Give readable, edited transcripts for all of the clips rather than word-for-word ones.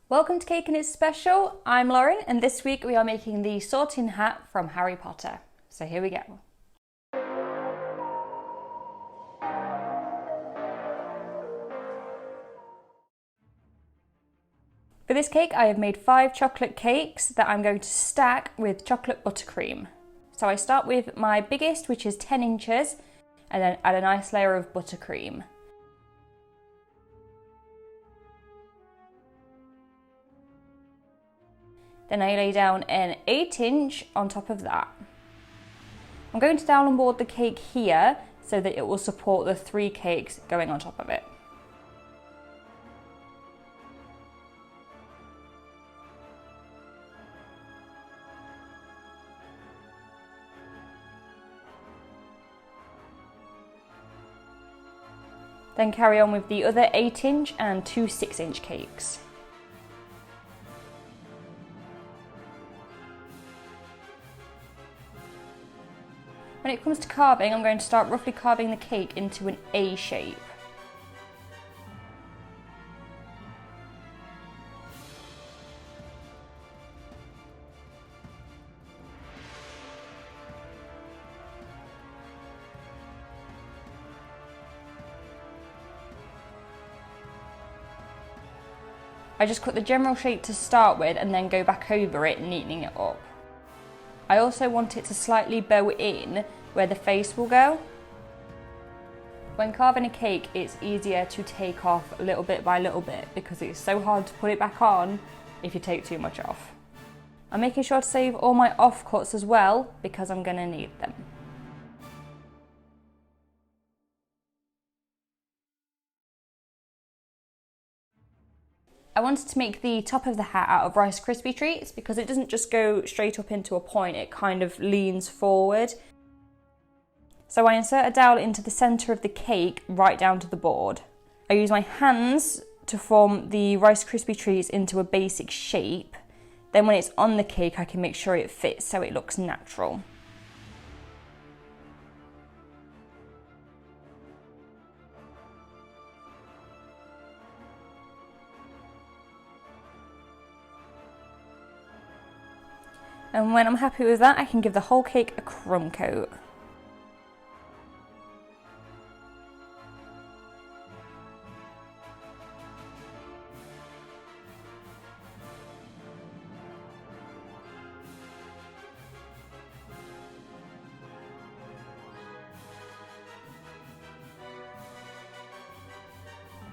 Welcome to Cake and It's Special. I'm Lauren and this week we are making the sorting hat from Harry Potter. So here we go. For this cake I have made 5 chocolate cakes that I'm going to stack with chocolate buttercream. So I start with my biggest, which is 10 inches, and then add a nice layer of buttercream. Then I lay down an 8-inch on top of that. I'm going to downboard the cake here so that it will support the 3 cakes going on top of it. Then carry on with the other 8-inch and 2 6-inch cakes. When it comes to carving, I'm going to start roughly carving the cake into an A shape. I just cut the general shape to start with and then go back over it, neatening it up. I also want it to slightly bow in where the face will go. When carving a cake, it's easier to take off little bit by little bit because it's so hard to put it back on if you take too much off. I'm making sure to save all my offcuts as well because I'm going to need them. I wanted to make the top of the hat out of Rice Krispie treats because it doesn't just go straight up into a point, it kind of leans forward. So I insert a dowel into the centre of the cake right down to the board. I use my hands to form the Rice Krispie treats into a basic shape. Then when it's on the cake I can make sure it fits so it looks natural. And when I'm happy with that, I can give the whole cake a crumb coat.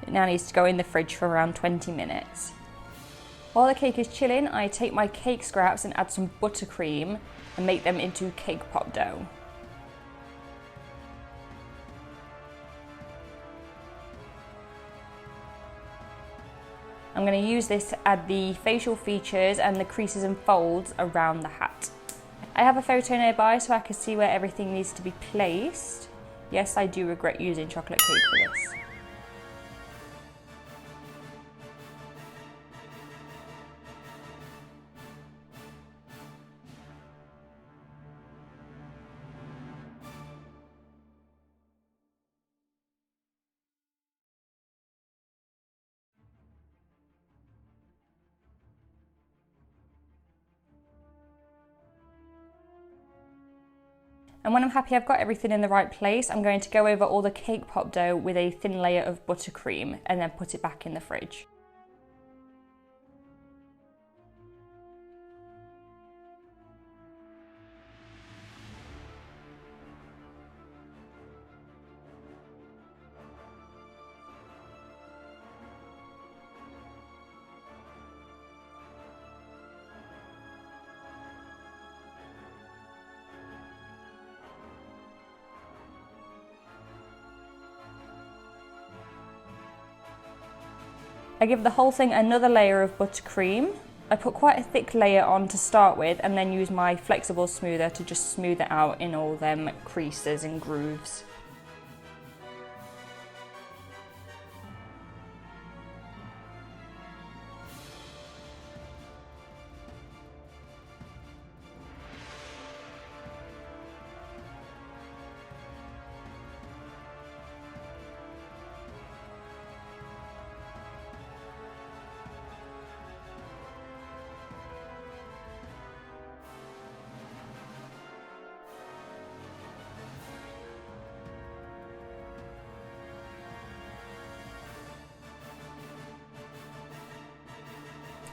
It now needs to go in the fridge for around 20 minutes. While the cake is chilling, I take my cake scraps and add some buttercream and make them into cake pop dough. I'm going to use this to add the facial features and the creases and folds around the hat. I have a photo nearby so I can see where everything needs to be placed. Yes, I do regret using chocolate cake for this. And when I'm happy I've got everything in the right place, I'm going to go over all the cake pop dough with a thin layer of buttercream and then put it back in the fridge. I give the whole thing another layer of buttercream. I put quite a thick layer on to start with and then use my flexible smoother to just smooth it out in all them creases and grooves.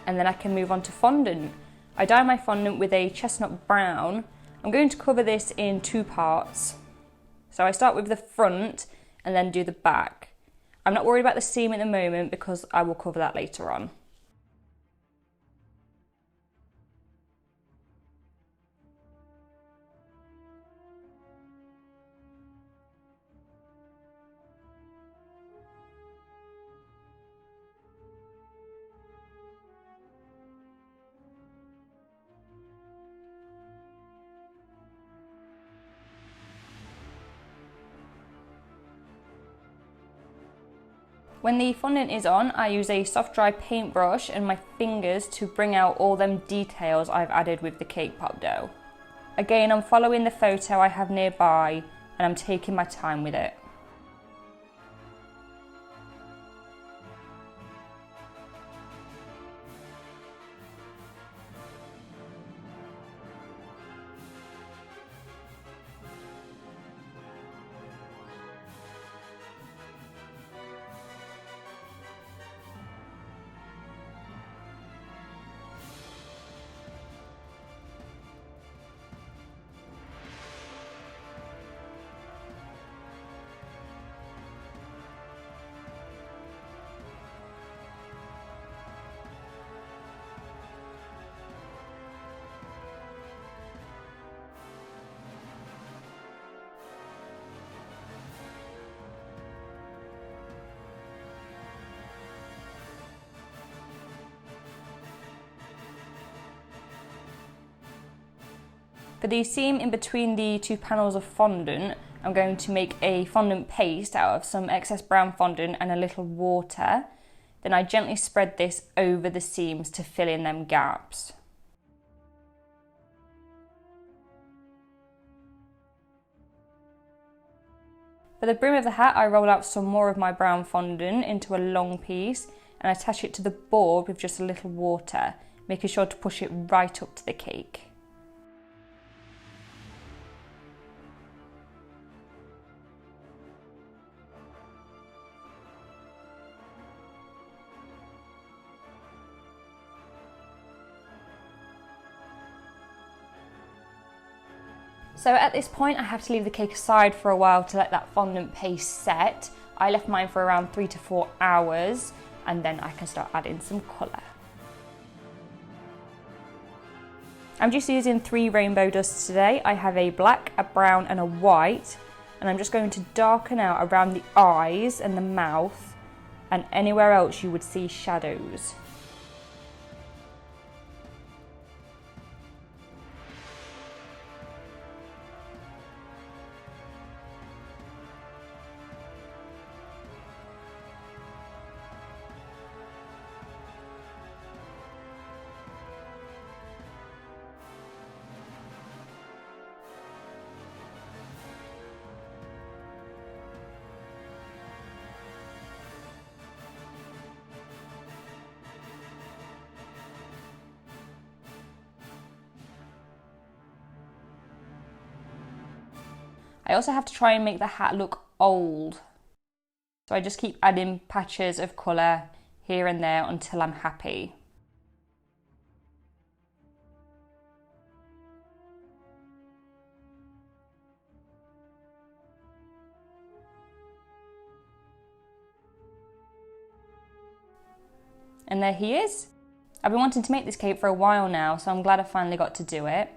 and then I can move on to fondant. I dye my fondant with a chestnut brown. I'm going to cover this in 2 parts. So I start with the front and then do the back. I'm not worried about the seam at the moment because I will cover that later on. When the fondant is on, I use a soft dry paintbrush and my fingers to bring out all them details I've added with the cake pop dough. Again, I'm following the photo I have nearby and I'm taking my time with it. For the seam in between the 2 panels of fondant, I'm going to make a fondant paste out of some excess brown fondant and a little water. Then I gently spread this over the seams to fill in them gaps. For the brim of the hat, I roll out some more of my brown fondant into a long piece and attach it to the board with just a little water, making sure to push it right up to the cake. So at this point I have to leave the cake aside for a while to let that fondant paste set. I left mine for around 3 to 4 hours and then I can start adding some colour. I'm just using 3 rainbow dusts today. I have a black, a brown and a white, and I'm just going to darken out around the eyes and the mouth and anywhere else you would see shadows. I also have to try and make the hat look old. So I just keep adding patches of colour here and there until I'm happy. And there he is. I've been wanting to make this cake for a while now, so I'm glad I finally got to do it.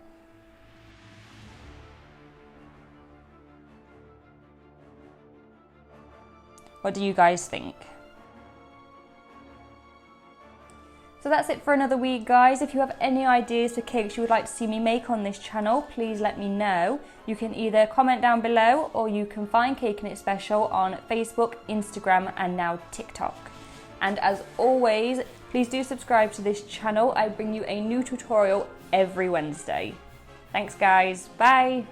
What do you guys think? So that's it for another week, guys. If you have any ideas for cakes you would like to see me make on this channel, please let me know. You can either comment down below or you can find Caking It Special on Facebook, Instagram and now TikTok. And as always, please do subscribe to this channel. I bring you a new tutorial every Wednesday. Thanks guys, bye!